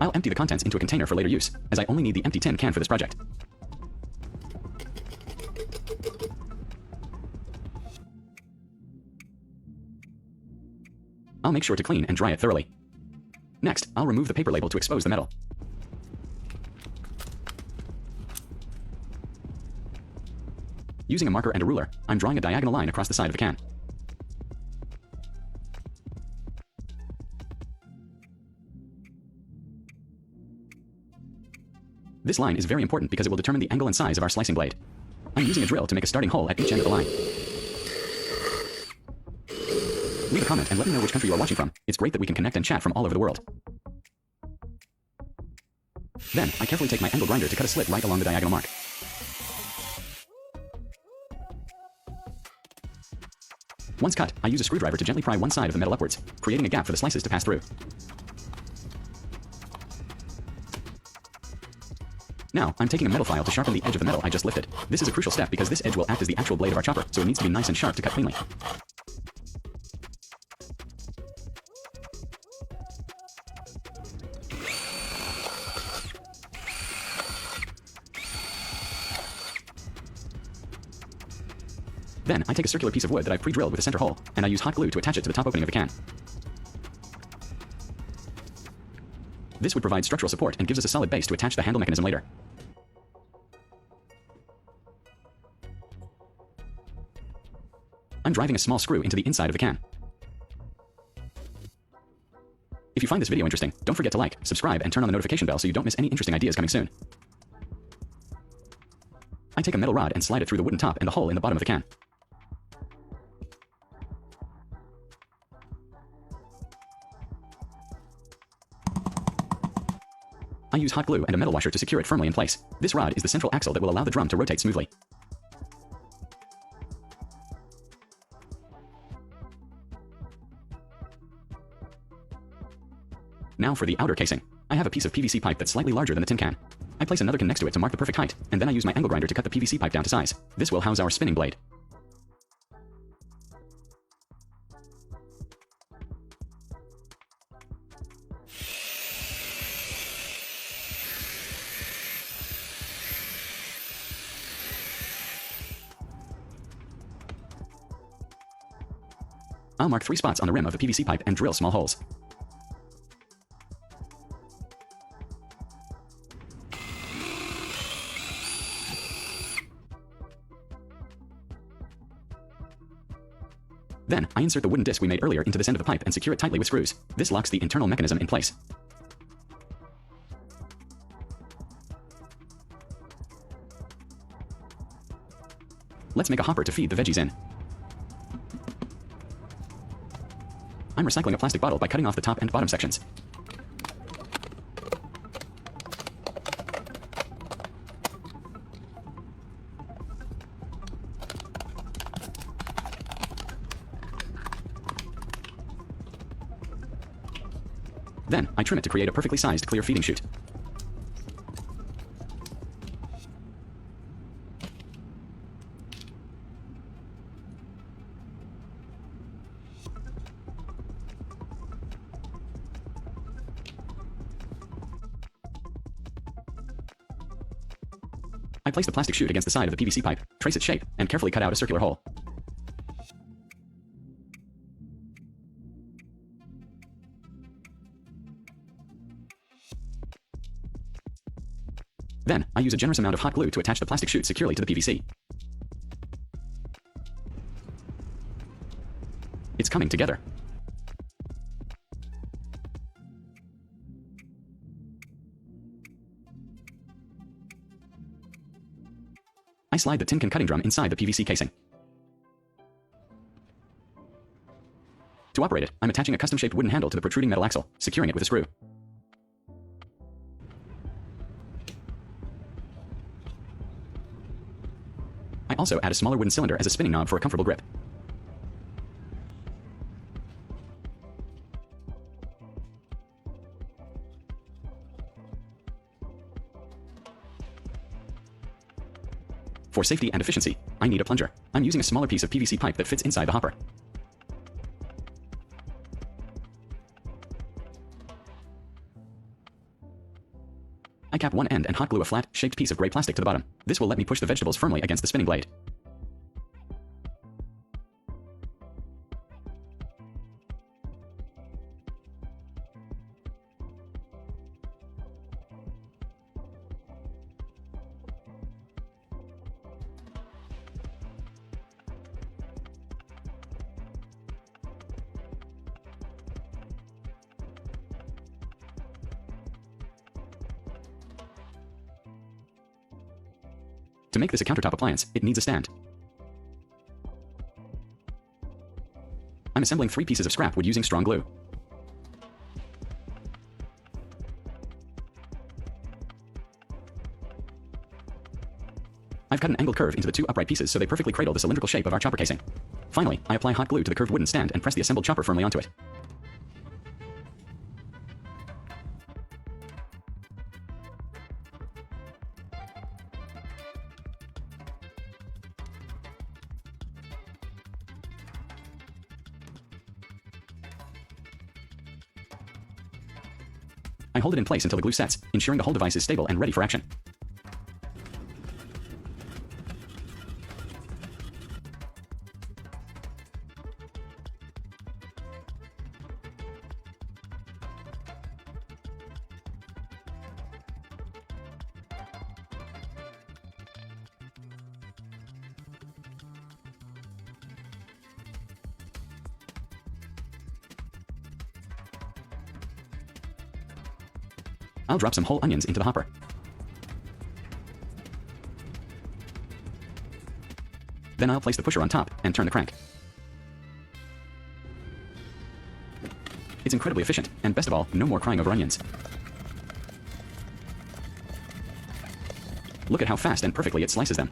I'll empty the contents into a container for later use, as I only need the empty tin can for this project. I'll make sure to clean and dry it thoroughly. Next, I'll remove the paper label to expose the metal. Using a marker and a ruler, I'm drawing a diagonal line across the side of the can. This line is very important because it will determine the angle and size of our slicing blade. I'm using a drill to make a starting hole at each end of the line. Leave a comment and let me know which country you are watching from. It's great that we can connect and chat from all over the world. Then, I carefully take my angle grinder to cut a slit right along the diagonal mark. Once cut, I use a screwdriver to gently pry one side of the metal upwards, creating a gap for the slices to pass through. Now, I'm taking a metal file to sharpen the edge of the metal I just lifted. This is a crucial step because this edge will act as the actual blade of our chopper, so it needs to be nice and sharp to cut cleanly. Then, I take a circular piece of wood that I've pre-drilled with a center hole, and I use hot glue to attach it to the top opening of the can. This would provide structural support and gives us a solid base to attach the handle mechanism later. I'm driving a small screw into the inside of the can. If you find this video interesting, don't forget to like, subscribe, and turn on the notification bell so you don't miss any interesting ideas coming soon. I take a metal rod and slide it through the wooden top and the hole in the bottom of the can. I use hot glue and a metal washer to secure it firmly in place. This rod is the central axle that will allow the drum to rotate smoothly. Now for the outer casing. I have a piece of PVC pipe that's slightly larger than the tin can. I place another can next to it to mark the perfect height, and then I use my angle grinder to cut the PVC pipe down to size. This will house our spinning blade. I'll mark 3 spots on the rim of the PVC pipe and drill small holes. Then, I insert the wooden disc we made earlier into this end of the pipe and secure it tightly with screws. This locks the internal mechanism in place. Let's make a hopper to feed the veggies in. I'm recycling a plastic bottle by cutting off the top and bottom sections. Then, I trim it to create a perfectly sized clear feeding chute. I place the plastic chute against the side of the PVC pipe, trace its shape, and carefully cut out a circular hole. Then, I use a generous amount of hot glue to attach the plastic chute securely to the PVC. It's coming together. I slide the tin can cutting drum inside the PVC casing. To operate it, I'm attaching a custom-shaped wooden handle to the protruding metal axle, securing it with a screw. I also add a smaller wooden cylinder as a spinning knob for a comfortable grip. For safety and efficiency, I need a plunger. I'm using a smaller piece of PVC pipe that fits inside the hopper. cap one end and hot glue a flat, shaped piece of gray plastic to the bottom. This will let me push the vegetables firmly against the spinning blade. To make this a countertop appliance, it needs a stand. I'm assembling 3 pieces of scrap wood using strong glue. I've cut an angled curve into the 2 upright pieces so they perfectly cradle the cylindrical shape of our chopper casing. Finally, I apply hot glue to the curved wooden stand and press the assembled chopper firmly onto it. I hold it in place until the glue sets, ensuring the whole device is stable and ready for action. I'll drop some whole onions into the hopper. Then I'll place the pusher on top and turn the crank. It's incredibly efficient, and best of all, no more crying over onions. Look at how fast and perfectly it slices them.